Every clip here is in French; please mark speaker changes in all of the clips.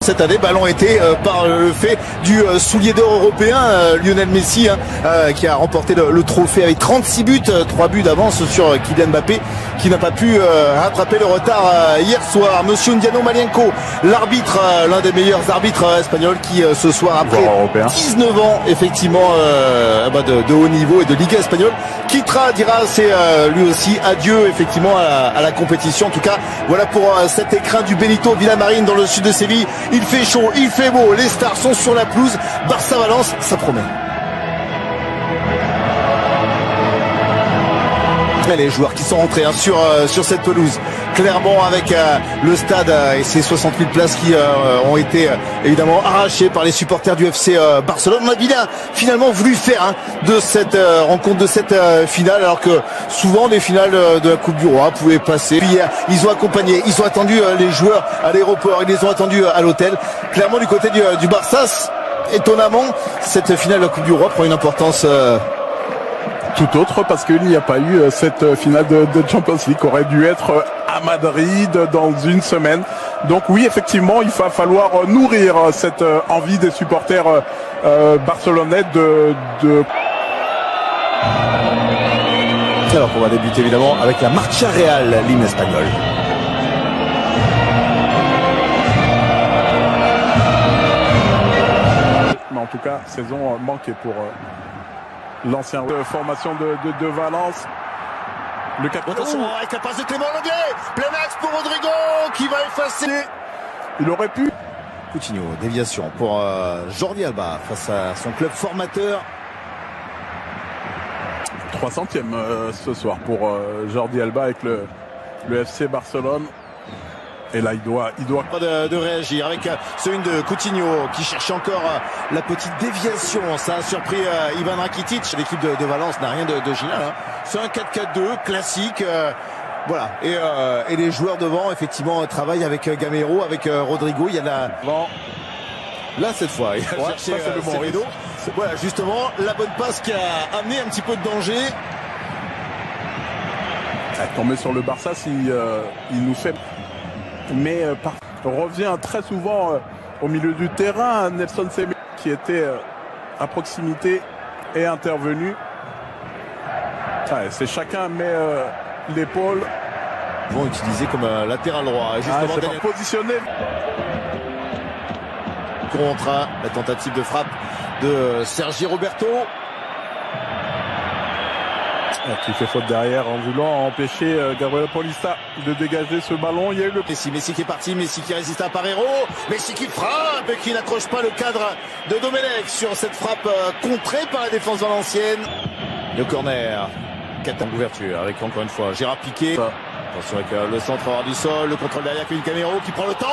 Speaker 1: Cette année, ballon été par le fait du soulier d'or européen, Lionel Messi, qui a remporté le trophée avec 36 buts, 3 buts d'avance sur Kylian Mbappé, qui n'a pas pu rattraper le retard hier soir. Monsieur Ndiano Malienko, l'arbitre, l'un des meilleurs arbitres espagnols, qui ce soir, après 19 ans, effectivement, de haut niveau et de Liga espagnole, quittera, dira, c'est lui aussi adieu, effectivement, à la compétition. En tout cas, voilà pour cet écrin du Benito Villamarín dans le sud de Séville. Il fait chaud, il fait beau, les stars sont sur la pelouse. Barça-Valence, ça promet. Et les joueurs qui sont rentrés sur cette pelouse, clairement avec le stade et ses 60 000 places qui ont été évidemment arrachées par les supporters du FC Barcelone. On a bien finalement voulu faire de cette rencontre, de cette finale, alors que souvent les finales de la Coupe du Roi pouvaient passer. Puis hier, ils ont accompagné, ils ont attendu les joueurs à l'aéroport, ils les ont attendus à l'hôtel. Clairement du côté du Barça, étonnamment, cette finale de la Coupe du Roi prend une importance
Speaker 2: tout autre, parce qu'il n'y a pas eu cette finale de Champions League qui aurait dû être à Madrid dans une semaine. Donc oui, effectivement, il va falloir nourrir cette envie des supporters barcelonais de...
Speaker 1: Alors on va débuter évidemment avec la Marcha Real, l'hymne espagnol.
Speaker 2: Mais en tout cas, saison manquée pour l'ancien formation de Valence. Le capitaine.
Speaker 1: Attention avec la passe de Clément Lenglet. Plein axe pour Rodrigo qui va effacer.
Speaker 2: Il aurait pu.
Speaker 1: Coutinho, déviation pour Jordi Alba face à son club formateur.
Speaker 2: 300e ce soir pour Jordi Alba avec le FC Barcelone. Et là, il doit
Speaker 1: de réagir avec ce une de Coutinho qui cherche encore la petite déviation. Ça a surpris Ivan Rakitic. L'équipe de Valence n'a rien de génial. C'est un 4-4-2 classique. Voilà. Et les joueurs devant, effectivement, travaillent avec Gamero, avec Rodrigo. Il y en a là cette fois. Il a cherché le Moreno. Voilà, justement, la bonne passe qui a amené un petit peu de danger.
Speaker 2: Tomber sur le Barça, il nous fait... Mais revient très souvent au milieu du terrain. Nelson Semedo qui était à proximité est intervenu. C'est chacun met l'épaule.
Speaker 1: Ils vont utiliser comme un latéral droit. Justement,
Speaker 2: c'est positionné.
Speaker 1: Contre la tentative de frappe de Sergi Roberto.
Speaker 2: Qui fait faute derrière en voulant empêcher Gabriel Paulista de dégager ce ballon. Il y a eu le
Speaker 1: Messi qui est parti, Messi qui résiste à Parero, Messi qui frappe et qui n'accroche pas le cadre de Domenech sur cette frappe contrée par la défense valencienne. Le corner, 4 en ouverture avec encore une fois Gérard Piqué. Attention avec le centre hors du sol, le contrôle derrière Kevin Gamero qui prend le temps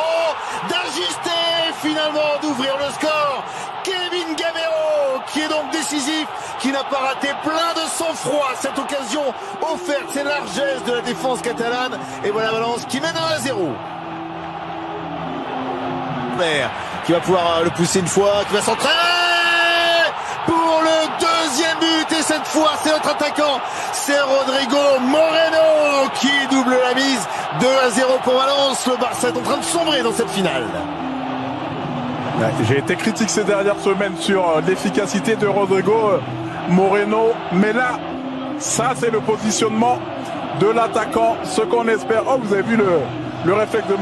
Speaker 1: d'ajuster, finalement d'ouvrir le score. Kevin Gamero qui est donc décisif, qui n'a pas raté, plein de sang-froid cette occasion offerte, c'est largesse de la défense catalane. Et voilà Valence qui mène 1-0. Qui va pouvoir le pousser une fois, qui va centrer pour le deuxième but, et cette fois c'est notre attaquant, c'est Rodrigo Moreno qui double la mise. 2-0 pour Valence. Le Barça est en train de sombrer dans cette finale.
Speaker 2: J'ai été critique ces dernières semaines sur l'efficacité de Rodrigo Moreno, mais là, ça c'est le positionnement de l'attaquant, ce qu'on espère. Oh, vous avez vu le réflexe de